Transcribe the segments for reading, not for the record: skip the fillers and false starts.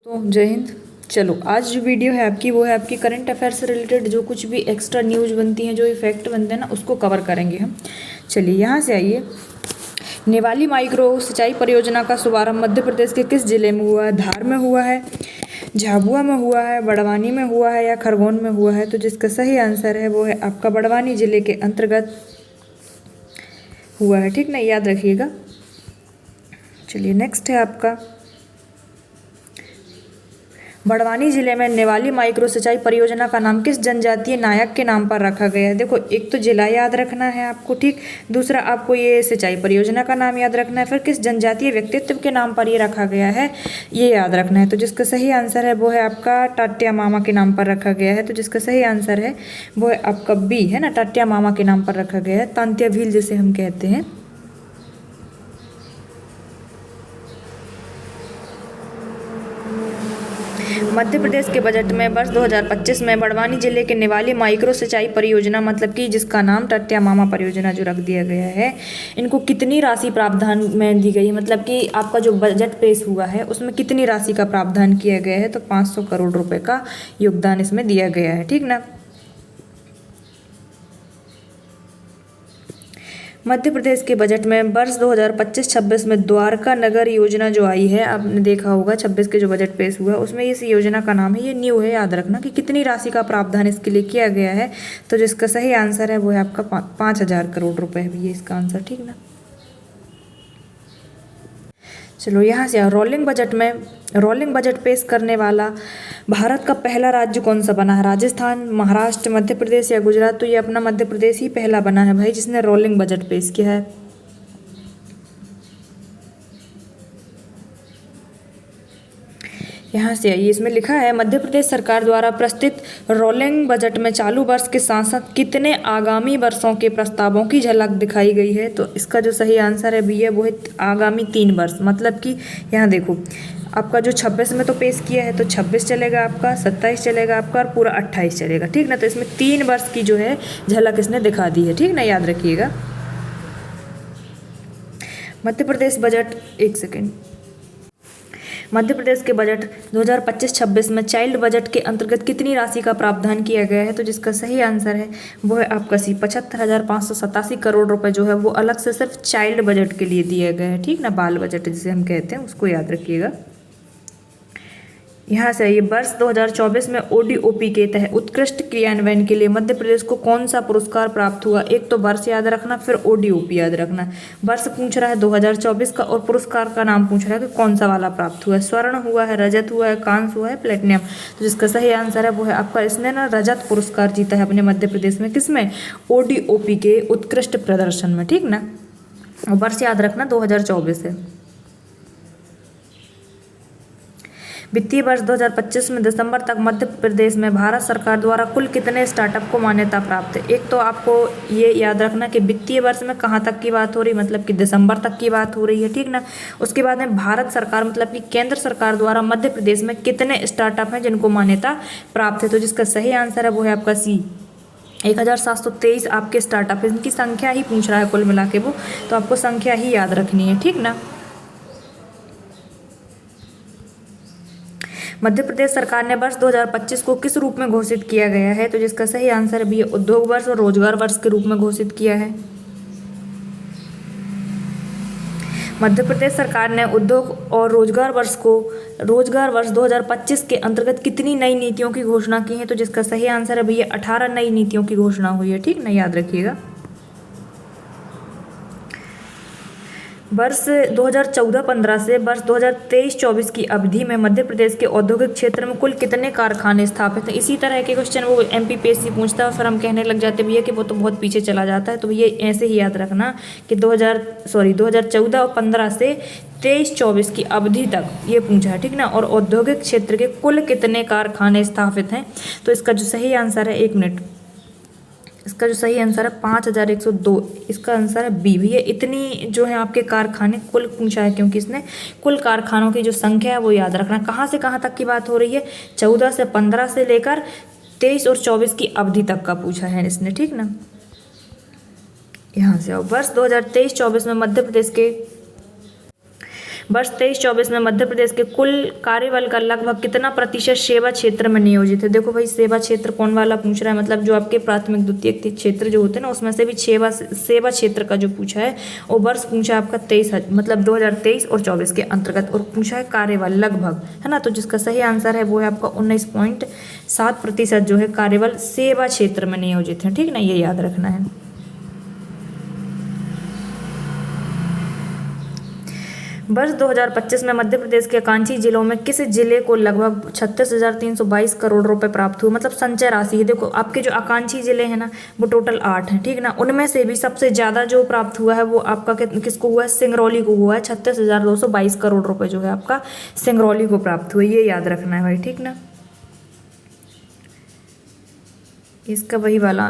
तो जय हिंद। चलो आज जो वीडियो है आपकी वो है आपकी करंट अफेयर से रिलेटेड जो कुछ भी एक्स्ट्रा न्यूज़ बनती हैं, जो इफेक्ट बनते हैं ना, उसको कवर करेंगे हम। चलिए यहाँ से आइए। नेवाली माइक्रो सिंचाई परियोजना का शुभारंभ मध्य प्रदेश के किस जिले में हुआ है? धार में हुआ है, झाबुआ में हुआ है, बड़वानी में हुआ है या खरगोन में हुआ है? तो जिसका सही आंसर है वो है आपका बड़वानी जिले के अंतर्गत हुआ है। ठीक ना, याद रखिएगा। चलिए नेक्स्ट है आपका, बड़वानी जिले में नेवाली माइक्रो सिंचाई परियोजना का नाम किस जनजातीय नायक के नाम पर रखा गया है? देखो, एक तो जिला याद रखना है आपको, ठीक। दूसरा आपको ये सिंचाई परियोजना का नाम याद रखना है, फिर किस जनजातीय व्यक्तित्व के नाम पर ये रखा गया है ये याद रखना है। तो जिसका सही आंसर है वो है आपका टाट्या मामा के नाम पर रखा गया है। तो जिसका सही आंसर है वो है आपका बी, है ना, टाट्या मामा के नाम पर रखा गया है, तांत्या भील जिसे हम कहते हैं। मध्य प्रदेश के बजट में वर्ष 2025 में बड़वानी जिले के नेवाली माइक्रो सिंचाई परियोजना, मतलब कि जिसका नाम टट्या मामा परियोजना जो रख दिया गया है, इनको कितनी राशि प्रावधान में दी गई है? मतलब कि आपका जो बजट पेश हुआ है उसमें कितनी राशि का प्रावधान किया गया है? तो 500 करोड़ रुपए का योगदान इसमें दिया गया है। ठीक ना। मध्य प्रदेश के बजट में वर्ष 2025-26 में द्वारका नगर योजना जो आई है, आपने देखा होगा 26 के जो बजट पेश हुआ उसमें इस योजना का नाम है, ये न्यू है, याद रखना कि कितनी राशि का प्रावधान इसके लिए किया गया है। तो जिसका सही आंसर है वो है आपका 5,000 करोड़ रुपए है ये इसका आंसर। ठीक ना। चलो यहाँ से रोलिंग बजट पेश करने वाला भारत का पहला राज्य कौन सा बना है? राजस्थान, महाराष्ट्र, मध्य प्रदेश या गुजरात? तो ये अपना मध्य प्रदेश ही पहला बना है भाई जिसने रोलिंग बजट पेश किया है। यहाँ से आइए, इसमें लिखा है मध्य प्रदेश सरकार द्वारा प्रस्तुत रोलिंग बजट में चालू वर्ष के साथ साथ कितने आगामी वर्षों के प्रस्तावों की झलक दिखाई गई है? तो इसका जो सही आंसर है बी है वो है आगामी 3 वर्ष। मतलब कि यहाँ देखो, आपका जो 26 में तो पेश किया है तो 26 चलेगा आपका, 27 चलेगा आपका और पूरा 28 चलेगा। ठीक ना। तो इसमें 3 वर्ष की जो है झलक इसने दिखा दी है। ठीक ना, याद रखिएगा। मध्य प्रदेश बजट, एक सेकेंड, मध्य प्रदेश के बजट 2025-26 में चाइल्ड बजट के अंतर्गत कितनी राशि का प्रावधान किया गया है? तो जिसका सही आंसर है वो है आपका सी, 75,587 करोड़ रुपए जो है वो अलग से सिर्फ चाइल्ड बजट के लिए दिया गया है। ठीक ना, बाल बजट जिसे हम कहते हैं, उसको याद रखिएगा। यहाँ से ये वर्ष 2024 में ODOP के तहत उत्कृष्ट क्रियान्वयन के लिए मध्य प्रदेश को कौन सा पुरस्कार प्राप्त हुआ? एक तो वर्ष याद रखना, फिर ODOP याद रखना। वर्ष पूछ रहा है 2024 का और पुरस्कार का नाम पूछ रहा है कि कौन सा वाला प्राप्त हुआ है। स्वर्ण हुआ है, रजत हुआ है, कांस्य हुआ है, प्लेटिनम? तो जिसका सही आंसर है वो है आपका, इसने ना रजत पुरस्कार जीता है अपने मध्य प्रदेश में। किसमें? ODOP के उत्कृष्ट प्रदर्शन में। ठीक ना, वर्ष याद रखना 2024 है। वित्तीय वर्ष 2025 में दिसंबर तक मध्य प्रदेश में भारत सरकार द्वारा कुल कितने स्टार्टअप को मान्यता प्राप्त है? एक तो आपको ये याद रखना कि वित्तीय वर्ष में कहाँ तक की बात हो रही, मतलब कि दिसंबर तक की बात हो रही है। ठीक ना। उसके बाद में भारत सरकार मतलब कि केंद्र सरकार द्वारा मध्य प्रदेश में कितने स्टार्टअप हैं जिनको मान्यता प्राप्त है? तो जिसका सही आंसर है वो है आपका सी, 1723 आपके स्टार्टअप। इनकी संख्या ही पूछ रहा है कुल मिला के वो, तो आपको संख्या ही याद रखनी है। ठीक ना। मध्य प्रदेश सरकार ने वर्ष 2025 को किस रूप में घोषित किया गया है? तो जिसका सही आंसर भी उद्योग वर्ष और रोजगार वर्ष के रूप में घोषित किया है। मध्य प्रदेश सरकार ने उद्योग और रोजगार वर्ष 2025 के अंतर्गत कितनी नई नीतियों की घोषणा की है? तो जिसका सही आंसर है भैया 18 नई नीतियों की घोषणा हुई है। ठीक ना, याद रखिएगा। वर्ष 2014-15 से वर्ष 2023-24 की अवधि में मध्य प्रदेश के औद्योगिक क्षेत्र में कुल कितने कारखाने स्थापित हैं? इसी तरह के क्वेश्चन वो MPPSC पूछता है और फिर हम कहने लग जाते भैया कि वो तो बहुत पीछे चला जाता है। तो भैया ऐसे ही याद रखना कि 2014 और 15 से 23-24 की अवधि तक ये पूछा है। ठीक ना। और औद्योगिक क्षेत्र के कुल कितने कारखाने स्थापित हैं? तो इसका जो सही आंसर है, 1 मिनट, इसका जो सही आंसर है 5,102। इसका आंसर है बी। भैया इतनी जो है आपके कारखाने कुल पूछा है, क्योंकि इसने कुल कारखानों की जो संख्या है वो याद रखना। कहाँ से कहाँ तक की बात हो रही है? 14 से 15 से लेकर 23 और 24 की अवधि तक का पूछा है इसने। ठीक ना। यहाँ से वर्ष 2023-24 में वर्ष 23-24 में मध्य प्रदेश के कुल कार्यबल का लगभग कितना प्रतिशत सेवा क्षेत्र में नियोजित है। देखो भाई सेवा क्षेत्र कौन वाला पूछ रहा है, मतलब जो आपके प्राथमिक द्वितीयक क्षेत्र जो होते हैं ना उसमें से भी सेवा क्षेत्र का जो पूछा है वो वर्ष पूछा है आपका 23, मतलब 2023 और 24 के अंतर्गत, और पूछा है कार्यबल लगभग, है ना। तो जिसका सही आंसर है वो है आपका 19.7% जो है कार्यबल सेवा क्षेत्र में नियोजित है, ठीक ना, ये याद रखना है। वर्ष 2025 में मध्य प्रदेश के आकांक्षी जिलों में किस जिले को लगभग 36,322 करोड़ रुपए प्राप्त हुए, मतलब संचय राशि है। देखो आपके जो आकांक्षी जिले हैं ना वो टोटल 8 हैं, ठीक ना। उनमें से भी सबसे ज़्यादा जो प्राप्त हुआ है वो आपका किसको हुआ है, सिंगरौली को हुआ है। 36,222 करोड़ रुपए जो है आपका सिंगरौली को प्राप्त हुए, ये याद रखना है भाई, ठीक ना। इसका वही वाला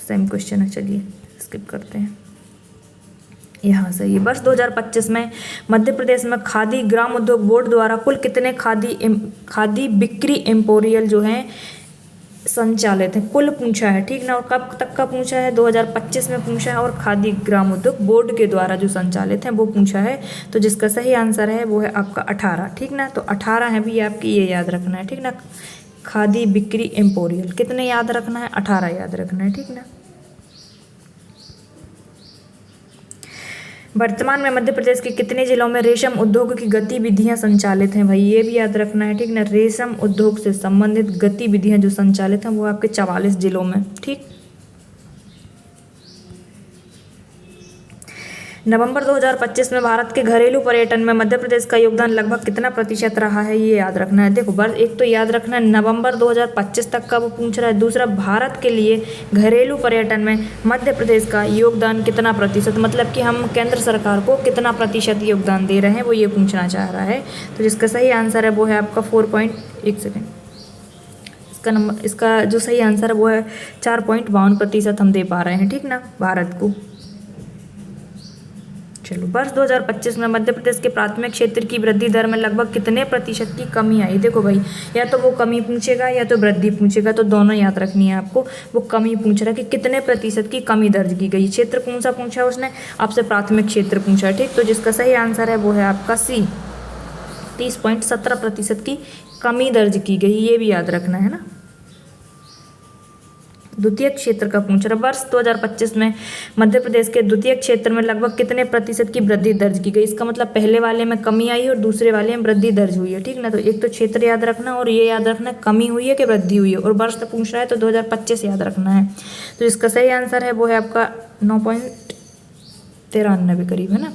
सेम क्वेश्चन है, चलिए स्किप करते हैं। यहाँ से ये वर्ष 2025 में मध्य प्रदेश में खादी ग्राम उद्योग बोर्ड द्वारा कुल कितने खादी बिक्री एम्पोरियल जो हैं संचालित हैं, कुल पूछा है, ठीक ना। और कब तक का पूछा है, 2025 में पूछा है, और खादी ग्राम उद्योग बोर्ड के द्वारा जो संचालित हैं वो पूछा है। तो जिसका सही आंसर है वो है आपका 18, ठीक ना। तो 18 है भी आपकी, ये याद रखना है, ठीक ना। खादी बिक्री एम्पोरियल कितने याद रखना है, 18 याद रखना है, ठीक ना। वर्तमान में मध्य प्रदेश के कितने जिलों में रेशम उद्योग की गतिविधियां संचालित हैं, भाई ये भी याद रखना है, ठीक ना। रेशम उद्योग से संबंधित गतिविधियां जो संचालित हैं वो आपके 44 जिलों में, ठीक। नवंबर 2025 में भारत के घरेलू पर्यटन में मध्य प्रदेश का योगदान लगभग कितना प्रतिशत रहा है, ये याद रखना है। देखो वर्ष एक तो याद रखना है नवंबर 2025 तक का वो पूछ रहा है, दूसरा भारत के लिए घरेलू पर्यटन में मध्य प्रदेश का योगदान कितना प्रतिशत, मतलब कि हम केंद्र सरकार को कितना प्रतिशत योगदान दे रहे हैं वो ये पूछना चाह रहा है। तो जिसका सही आंसर है वो है आपका 4.1 इसका जो सही आंसर है वो है 4.52% हम दे पा रहे हैं, ठीक ना, भारत को। चलो वर्ष 2025 में मध्य प्रदेश के प्राथमिक क्षेत्र की वृद्धि दर में लगभग कितने प्रतिशत की कमी आई। देखो भाई या तो वो कमी पूछेगा या तो वृद्धि पूछेगा, तो दोनों याद रखनी है आपको। वो कमी पूछ रहा है कि कितने प्रतिशत की कमी दर्ज की गई, क्षेत्र कौन सा पूछा है उसने, आपसे प्राथमिक क्षेत्र पूछा है, ठीक। तो जिसका सही आंसर है वो है आपका सी, 30.17% की कमी दर्ज की गई, ये भी याद रखना है ना। द्वितीय क्षेत्र का पूछ रहा, वर्ष 2025 में मध्य प्रदेश के द्वितीय क्षेत्र में लगभग कितने प्रतिशत की वृद्धि दर्ज की गई। इसका मतलब पहले वाले में कमी आई और दूसरे वाले में वृद्धि दर्ज हुई है, ठीक ना। तो एक तो क्षेत्र याद रखना और ये याद रखना कमी हुई है कि वृद्धि हुई है, और वर्ष तो पूछ रहा है तो 2025 याद रखना है। तो इसका सही आंसर है वो है आपका 9.93 करीब, है ना।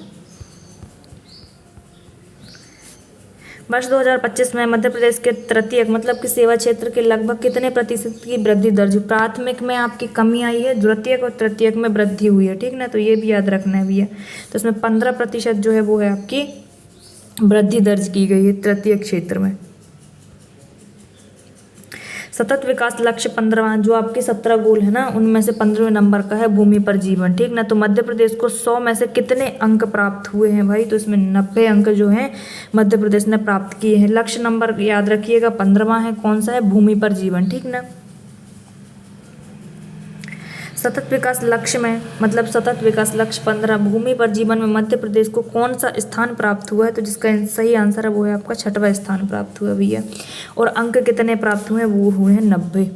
वर्ष 2025 में मध्य प्रदेश के तृतीयक मतलब कि सेवा क्षेत्र के लगभग कितने प्रतिशत की वृद्धि दर्ज हुई। प्राथमिक में आपकी कमी आई है, द्वितीयक और तृतीयक में वृद्धि हुई है, ठीक ना। तो ये भी याद रखना है भैया। तो इसमें 15% जो है वो है आपकी वृद्धि दर्ज की गई है तृतीयक क्षेत्र में। सतत विकास लक्ष्य 15 जो आपके 17 गोल है ना उनमें से 15वें नंबर का है भूमि पर जीवन, ठीक ना। तो मध्य प्रदेश को 100 में से कितने अंक प्राप्त हुए हैं भाई, तो इसमें 90 अंक जो हैं मध्य प्रदेश ने प्राप्त किए हैं। लक्ष्य नंबर याद रखिएगा 15वां है, कौन सा है, भूमि पर जीवन, ठीक ना। सतत विकास लक्ष्य में मतलब सतत विकास लक्ष्य 15 भूमि पर जीवन में मध्य प्रदेश को कौन सा स्थान प्राप्त हुआ है, तो जिसका सही आंसर है वो है आपका 6वां स्थान प्राप्त हुआ भैया। और अंक कितने प्राप्त हुए हैं, वो हुए हैं 90।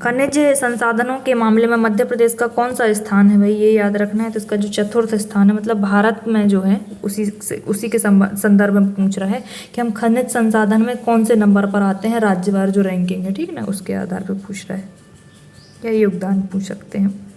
खनिज संसाधनों के मामले में मध्य प्रदेश का कौन सा स्थान है भाई, ये याद रखना है। तो इसका जो चतुर्थ स्थान है, मतलब भारत में जो है उसी के संदर्भ में पूछ रहा है कि हम खनिज संसाधन में कौन से नंबर पर आते हैं, राज्यवार जो रैंकिंग है, ठीक ना, उसके आधार पर पूछ रहा है, या योगदान पूछ सकते हैं।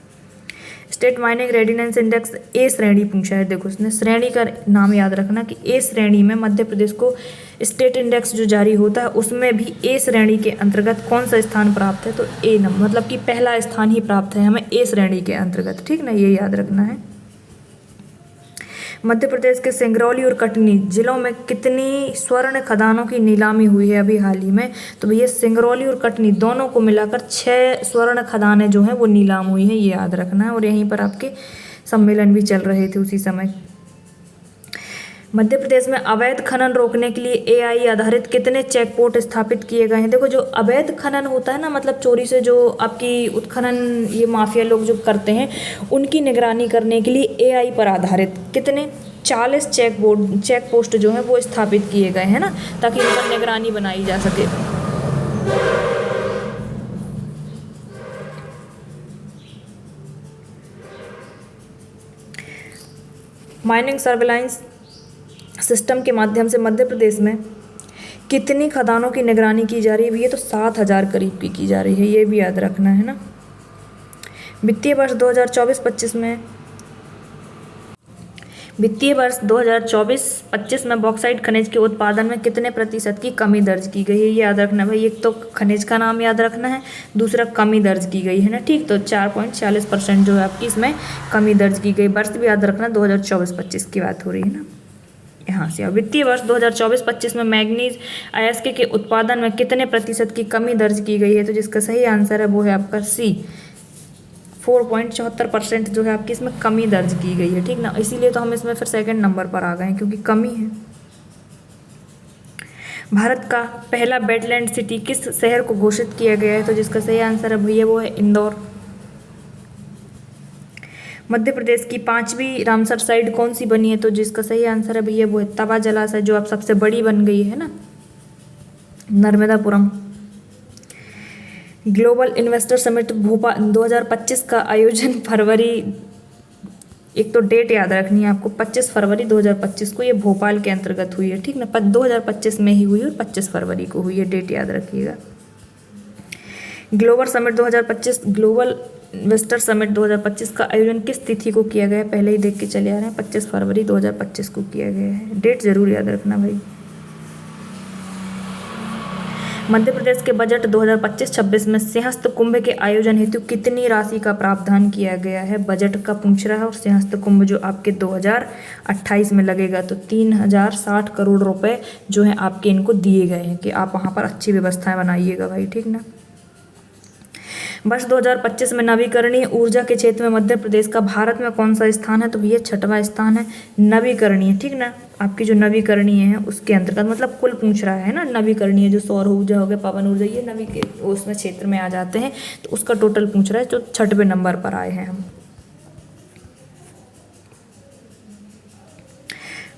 स्टेट माइनिंग रेडिनेंस इंडेक्स ए श्रेणी पूछा है। देखो उसने श्रेणी का नाम याद रखना कि ए श्रेणी में मध्य प्रदेश को स्टेट इंडेक्स जो जारी होता है उसमें भी ए श्रेणी के अंतर्गत कौन सा स्थान प्राप्त है, तो ए नंबर मतलब कि पहला स्थान ही प्राप्त है हमें ए श्रेणी के अंतर्गत, ठीक ना, ये याद रखना है। मध्य प्रदेश के सिंगरौली और कटनी जिलों में कितनी स्वर्ण खदानों की नीलामी हुई है अभी हाल ही में, तो भैया सिंगरौली और कटनी दोनों को मिलाकर 6 स्वर्ण खदानें जो हैं वो नीलाम हुई हैं, ये याद रखना है। और यहीं पर आपके सम्मेलन भी चल रहे थे उसी समय। मध्य प्रदेश में अवैध खनन रोकने के लिए एआई आधारित कितने चेक पोस्ट स्थापित किए गए हैं? देखो, जो अवैध खनन होता है ना, मतलब चोरी से जो आपकी उत्खनन ये माफिया लोग जो करते हैं, उनकी निगरानी करने के लिए एआई पर आधारित कितने 40 चेक पोस्ट जो हैं वो स्थापित किए गए हैं ना, ताकि इन पर निगरानी बनाई जा सके। माइनिंग सर्विलांस सिस्टम के माध्यम से मध्य प्रदेश में कितनी खदानों की निगरानी की जा रही है? ये तो 7,000 करीब की जा रही है, ये भी याद रखना है ना। वित्तीय वर्ष 2024-25 में बॉक्साइट खनिज के उत्पादन में कितने प्रतिशत की कमी दर्ज की गई है? ये याद रखना भाई। एक तो खनिज का नाम याद रखना है, दूसरा कमी दर्ज की गई है ना, ठीक। तो 4.40% जो है आपकी इसमें कमी दर्ज की गई। वर्ष भी याद रखना, 2024-25 की बात हो रही है ना, यहाँ से। वित्तीय वर्ष 2024-25 में मैग्नीज अयस्क के उत्पादन में कितने प्रतिशत की कमी दर्ज की गई है? तो जिसका सही आंसर है वो है आपका सी, 4.74% जो है आपकी इसमें कमी दर्ज की गई है, ठीक ना। इसीलिए तो हम इसमें फिर सेकंड नंबर पर आ गए हैं, क्योंकि कमी है। भारत का पहला वेटलैंड सिटी किस शहर को घोषित किया गया है? तो जिसका सही आंसर है भैया वो है इंदौर। मध्य प्रदेश की 5वीं रामसर साइट कौन सी बनी है? तो जिसका सही आंसर है भैया वो है तवा जलाशय, जो अब सबसे बड़ी बन गई है ना, Narmadapuram. Global investor summit Bhopal 2025 का आयोजन फरवरी, एक तो डेट याद रखनी है आपको, 25 फरवरी 2025 को ये भोपाल के अंतर्गत हुई है, ठीक ना। 2025 में ही हुई और 25 फरवरी को हुई है, डेट याद रखिएगा। ग्लोबल इन्वेस्टर समिट 2025 का आयोजन किस तिथि को किया गया है? पहले ही देख के चले आ रहे हैं, 25 फरवरी 2025 को किया गया है। डेट जरूर याद रखना भाई। मध्य प्रदेश के बजट 2025-26 में सिंहस्थ कुंभ के आयोजन हेतु कितनी राशि का प्रावधान किया गया है? बजट का पूछ रहा है, और सिंहस्थ कुंभ जो आपके 2028 में लगेगा, तो 3060 करोड़ रुपए जो है आपके इनको दिए गए हैं कि आप वहाँ पर अच्छी व्यवस्थाएं बनाइएगा भाई, ठीक ना। वर्ष 2025 में नवीकरणीय ऊर्जा के क्षेत्र में मध्य प्रदेश का भारत में कौन सा स्थान है? तो ये 6वां स्थान है, नवीकरणीय, ठीक ना। आपकी जो नवीकरणीय है उसके अंतर्गत, मतलब कुल पूछ रहा है ना, नवीकरणीय जो सौर ऊर्जा हो गया, पवन ऊर्जा, ये उसमें क्षेत्र में आ जाते हैं, तो उसका टोटल पूछ रहा है, जो 6वें नंबर पर आए हैं हम।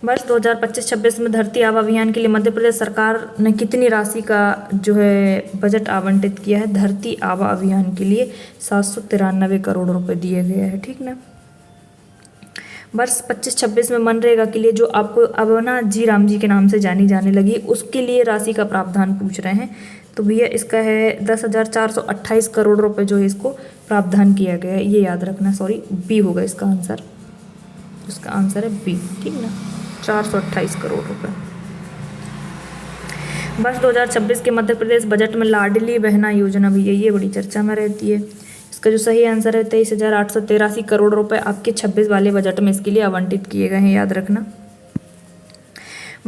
वर्ष 2025-26 में धरती आबा अभियान के लिए मध्य प्रदेश सरकार ने कितनी राशि का जो है बजट आवंटित किया है? धरती आबा अभियान के लिए 793 करोड़ रुपए दिए गए हैं, ठीक ना। वर्ष 25-26 में मनरेगा के लिए, जो आपको अब ना जी राम जी के नाम से जानी जाने लगी, उसके लिए राशि का प्रावधान पूछ रहे हैं। तो भैया इसका है 10,428 करोड़ रुपए जो है इसको प्रावधान किया गया है, ये याद रखना। सॉरी, बी होगा इसका आंसर, इसका आंसर है बी, ठीक ना, 428 करोड़ रुपए। वर्ष 2026 के मध्य प्रदेश बजट में लाडली बहना योजना भी है, ये बड़ी चर्चा में रहती है। इसका जो सही आंसर है 23,883 करोड़ रुपए आपके 26 वाले बजट में इसके लिए आवंटित किए गए हैं, याद रखना।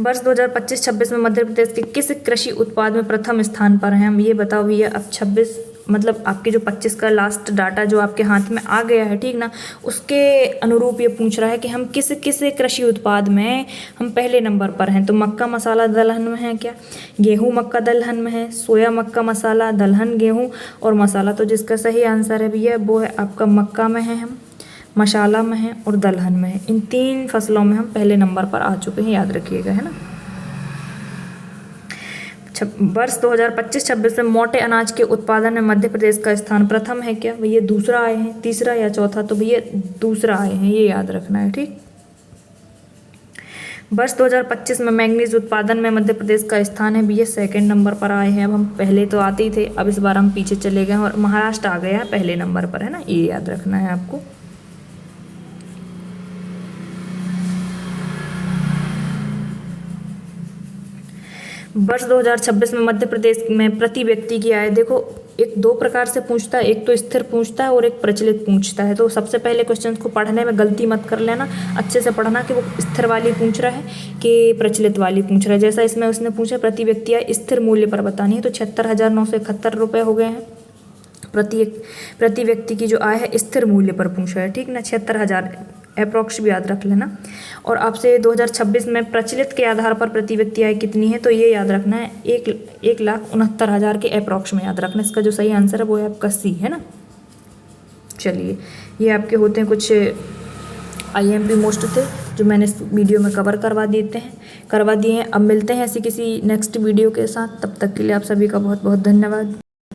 वर्ष 2025-26 में मध्य प्रदेश के किस कृषि उत्पाद में प्रथम स्थान पर हैं? हम ये बताओ भैया। अब 26 मतलब आपके जो 25 का लास्ट डाटा जो आपके हाथ में आ गया है, ठीक ना, उसके अनुरूप ये पूछ रहा है कि हम किस किस कृषि उत्पाद में हम पहले नंबर पर हैं। तो मक्का मसाला दलहन में है क्या? गेहूँ मक्का दलहन में है, सोया मक्का मसाला, दलहन गेहूँ और मसाला। तो जिसका सही आंसर है भैया वो है आपका मक्का में है, हम मसाला में है और दलहन में है। इन 3 फसलों में हम पहले नंबर पर आ चुके हैं, याद रखिएगा, है ना। वर्ष 2025-26 में मोटे अनाज के उत्पादन में मध्य प्रदेश का स्थान प्रथम है क्या? भैया दूसरा आए हैं, तीसरा या चौथा? तो भैया दूसरा आए हैं, ये याद रखना है, ठीक। वर्ष 2025 में मैंगनीज उत्पादन में मध्य प्रदेश का स्थान है भैया सेकंड नंबर पर आए हैं। अब हम पहले तो आते ही थे, अब इस बार हम पीछे चले गए और महाराष्ट्र आ गया है पहले नंबर पर, है ना, ये याद रखना है आपको। वर्ष 2026 में मध्य प्रदेश में प्रति व्यक्ति की आय, देखो एक 2 प्रकार से पूछता है, एक तो स्थिर पूछता है और एक प्रचलित पूछता है। तो सबसे पहले क्वेश्चन को पढ़ने में गलती मत कर लेना, अच्छे से पढ़ना कि वो स्थिर वाली पूछ रहा है कि प्रचलित वाली पूछ रहा है। जैसा इसमें उसने पूछा प्रति व्यक्ति आय स्थिर मूल्य पर बतानी है, तो 76,971 रुपये हो गए हैं। प्रति व्यक्ति की जो आय है स्थिर मूल्य पर पूछा है, ठीक ना, 76,000 अप्रॉक्स भी याद रख लेना। और आपसे 2026 में प्रचलित के आधार पर प्रति व्यक्ति आय कितनी है, तो ये याद रखना है 1,69,000 के अप्रॉक्स में याद रखना। इसका जो सही आंसर है वो है आपका सी, है ना। चलिए, ये आपके होते हैं कुछ IMP मोस्ट थे जो मैंने इस वीडियो में कवर करवा दिए हैं। अब मिलते हैं ऐसी किसी नेक्स्ट वीडियो के साथ, तब तक के लिए आप सभी का बहुत बहुत धन्यवाद।